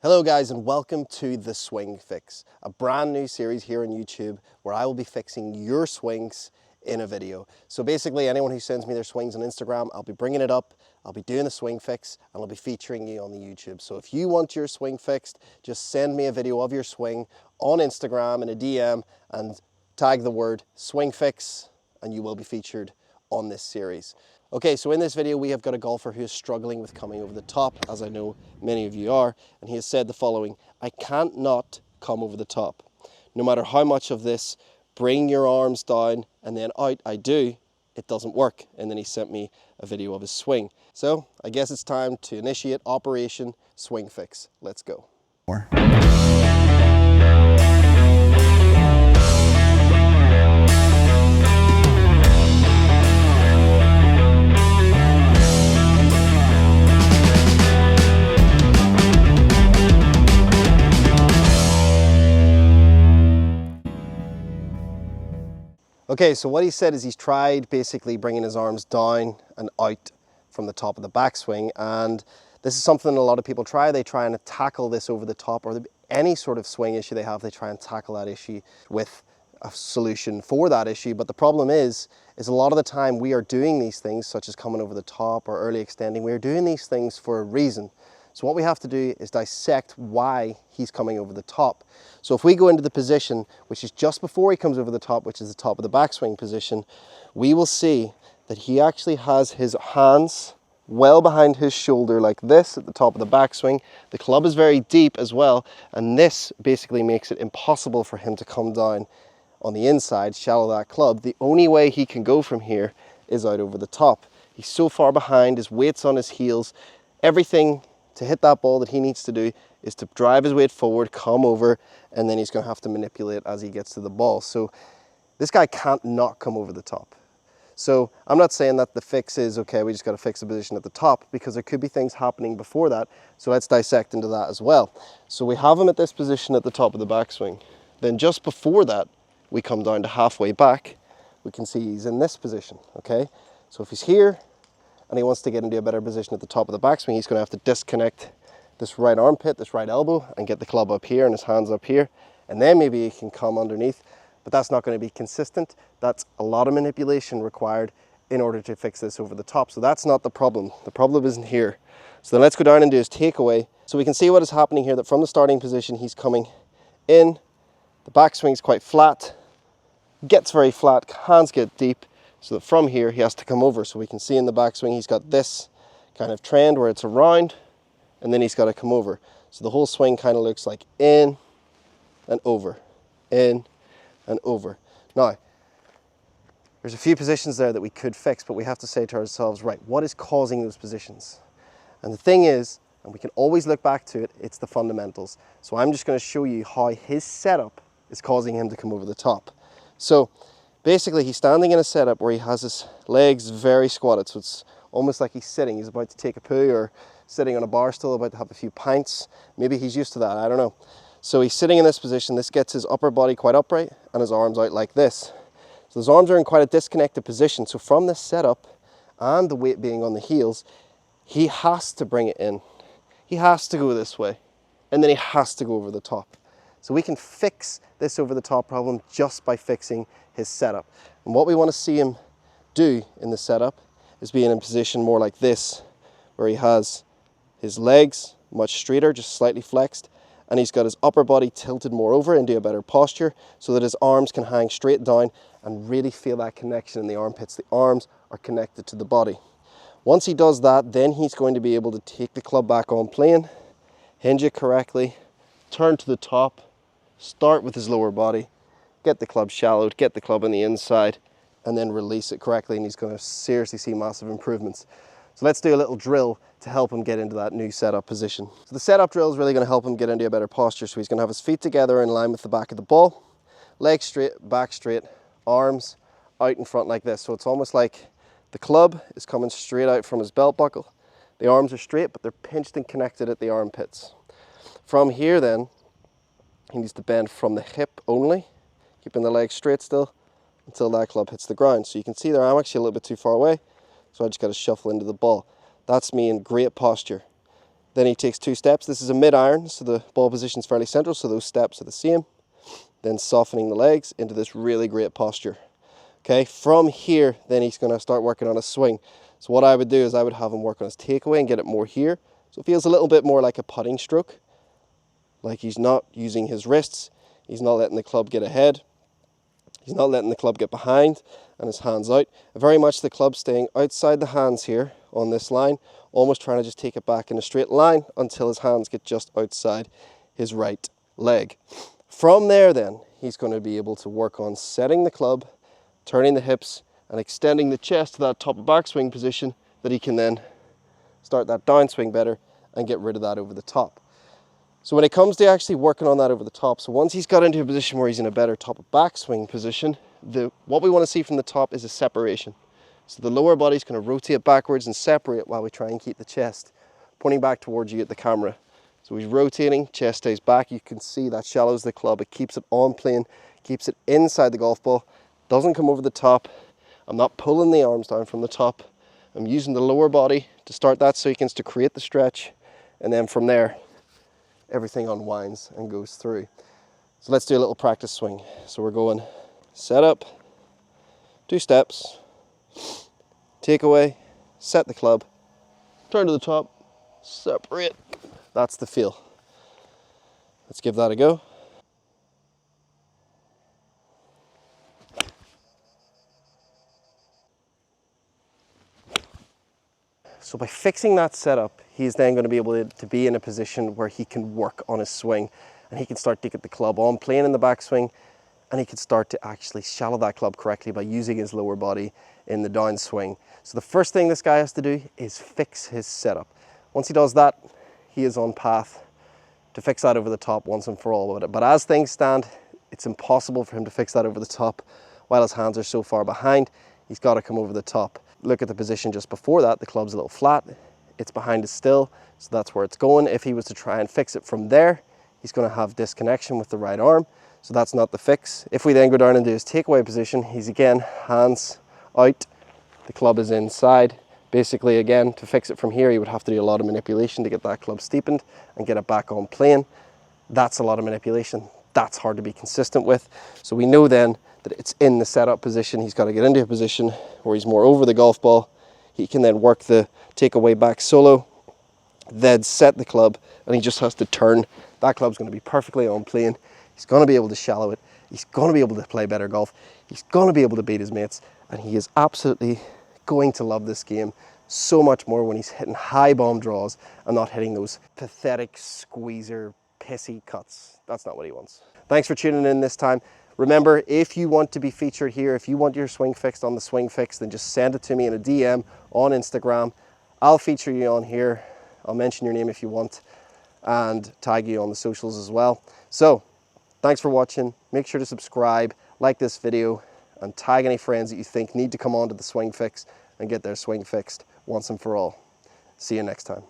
Hello guys, and welcome to The Swing Fix, a brand new series here on YouTube where I will be fixing your swings in a video. So basically anyone who sends me their swings on Instagram, I'll be bringing it up, I'll be doing a swing fix, and I'll be featuring you on the YouTube. So if you want your swing fixed, just send me a video of your swing on Instagram in a DM and tag the word swing fix and you will be featured on this series. Okay, so in this video we have got a golfer who is struggling with coming over the top, as I know many of you are, and he has said the following: I can't not come over the top. No matter how much of this, bring your arms down and then out I do, it doesn't work. And then he sent me a video of his swing. So I guess it's time to initiate Operation Swing Fix. Let's go. Okay, so what he said is he's tried basically bringing his arms down and out from the top of the backswing, and this is something a lot of people try. They try and tackle this over the top, or any sort of swing issue they have, they try and tackle that issue with a solution for that issue. But the problem is a lot of the time we are doing these things, such as coming over the top or early extending, we are doing these things for a reason. So what we have to do is dissect why he's coming over the top. So if we go into the position, which is just before he comes over the top, which is the top of the backswing position, we will see that he actually has his hands well behind his shoulder like this at the top of the backswing. The club is very deep as well, and this basically makes it impossible for him to come down on the inside, shallow that club. The only way he can go from here is out over the top. He's so far behind, his weight's on his heels, everything to hit that ball that he needs to do is to drive his weight forward, come over, and then he's going to have to manipulate as he gets to the ball. So this guy can't not come over the top. So I'm not saying that the fix is, okay, we just got to fix the position at the top, because there could be things happening before that. So let's dissect into that as well. So we have him at this position at the top of the backswing. Then just before that, we come down to halfway back. We can see he's in this position, okay? So if he's here, and he wants to get into a better position at the top of the backswing, he's going to have to disconnect this right armpit, this right elbow, and get the club up here and his hands up here, and then maybe he can come underneath. But that's not going to be consistent. That's a lot of manipulation required in order to fix this over the top. So that's not the problem. The problem isn't here. So then let's go down and do his takeaway. So we can see what is happening here, that from the starting position he's coming in, the backswing's quite flat, gets very flat, hands get deep, so that from here he has to come over. So we can see in the backswing he's got this kind of trend where it's around, and then he's got to come over. So the whole swing kind of looks like in and over, in and over. Now, there's a few positions there that we could fix, but we have to say to ourselves, right, what is causing those positions? And the thing is, and we can always look back to it, it's the fundamentals. So I'm just going to show you how his setup is causing him to come over the top. So basically, he's standing in a setup where he has his legs very squatted, so it's almost like he's sitting. He's about to take a poo, or sitting on a bar stool, about to have a few pints. Maybe he's used to that, I don't know. So he's sitting in this position. This gets his upper body quite upright and his arms out like this. So his arms are in quite a disconnected position. So from this setup and the weight being on the heels, he has to bring it in. He has to go this way, and then he has to go over the top. So we can fix this over the top problem just by fixing his setup. And what we want to see him do in the setup is be in a position more like this, where he has his legs much straighter, just slightly flexed, and he's got his upper body tilted more over into a better posture, so that his arms can hang straight down and really feel that connection in the armpits. The arms are connected to the body. Once he does that, then he's going to be able to take the club back on plane, hinge it correctly, turn to the top, start with his lower body, get the club shallowed, get the club on the inside, and then release it correctly, and he's going to seriously see massive improvements. So let's do a little drill to help him get into that new setup position. So the setup drill is really going to help him get into a better posture. So he's going to have his feet together in line with the back of the ball, legs straight, back straight, arms out in front like this. So it's almost like the club is coming straight out from his belt buckle. The arms are straight, but they're pinched and connected at the armpits. From here then, he needs to bend from the hip only, keeping the legs straight still until that club hits the ground. So you can see there I'm actually a little bit too far away, so I just got to shuffle into the ball. That's me in great posture. Then he takes 2 steps. This is a mid-iron, so the ball position is fairly central, so those steps are the same. Then softening the legs into this really great posture. Okay, from here, then he's going to start working on his swing. So what I would do is I would have him work on his takeaway and get it more here. So it feels a little bit more like a putting stroke. Like he's not using his wrists. He's not letting the club get ahead. He's not letting the club get behind and his hands out. Very much the club staying outside the hands here on this line, almost trying to just take it back in a straight line until his hands get just outside his right leg. From there then, he's going to be able to work on setting the club, turning the hips and extending the chest to that top of backswing position that he can then start that downswing better and get rid of that over the top. So when it comes to actually working on that over the top, so once he's got into a position where he's in a better top of backswing position, what we want to see from the top is a separation. So the lower body's going to rotate backwards and separate while we try and keep the chest pointing back towards you at the camera. So he's rotating, chest stays back. You can see that shallows the club. It keeps it on plane, keeps it inside the golf ball, doesn't come over the top. I'm not pulling the arms down from the top. I'm using the lower body to start that sequence to create the stretch, and then from there, everything unwinds and goes through. So let's do a little practice swing. So we're going set up, 2 steps, take away, set the club, turn to the top, separate. That's the feel. Let's give that a go. So by fixing that setup, he's then going to be able to be in a position where he can work on his swing and he can start to get the club on plane in the backswing, and he can start to actually shallow that club correctly by using his lower body in the downswing. So the first thing this guy has to do is fix his setup. Once he does that, he is on path to fix that over the top once and for all. But as things stand, it's impossible for him to fix that over the top while his hands are so far behind. He's got to come over the top. Look at the position just before that. The club's a little flat. It's behind us still, so that's where it's going. If he was to try and fix it from there, he's going to have disconnection with the right arm, so that's not the fix. If we then go down into his takeaway position, he's again hands out, the club is inside. Basically, again, to fix it from here, he would have to do a lot of manipulation to get that club steepened and get it back on plane. That's a lot of manipulation. That's hard to be consistent with. So we know then that it's in the setup position. He's got to get into a position where he's more over the golf ball. He can then work the takeaway back solo, then set the club, and he just has to turn. That club's going to be perfectly on plane. He's going to be able to shallow it. He's going to be able to play better golf. He's going to be able to beat his mates, and he is absolutely going to love this game so much more when he's hitting high bomb draws and not hitting those pathetic squeezer pissy cuts. That's not what he wants. Thanks for tuning in this time. Remember, if you want to be featured here, if you want your swing fixed on the Swing Fix, then just send it to me in a DM on Instagram. I'll feature you on here. I'll mention your name if you want and tag you on the socials as well. So thanks for watching. Make sure to subscribe, like this video, and tag any friends that you think need to come on to the Swing Fix and get their swing fixed once and for all. See you next time.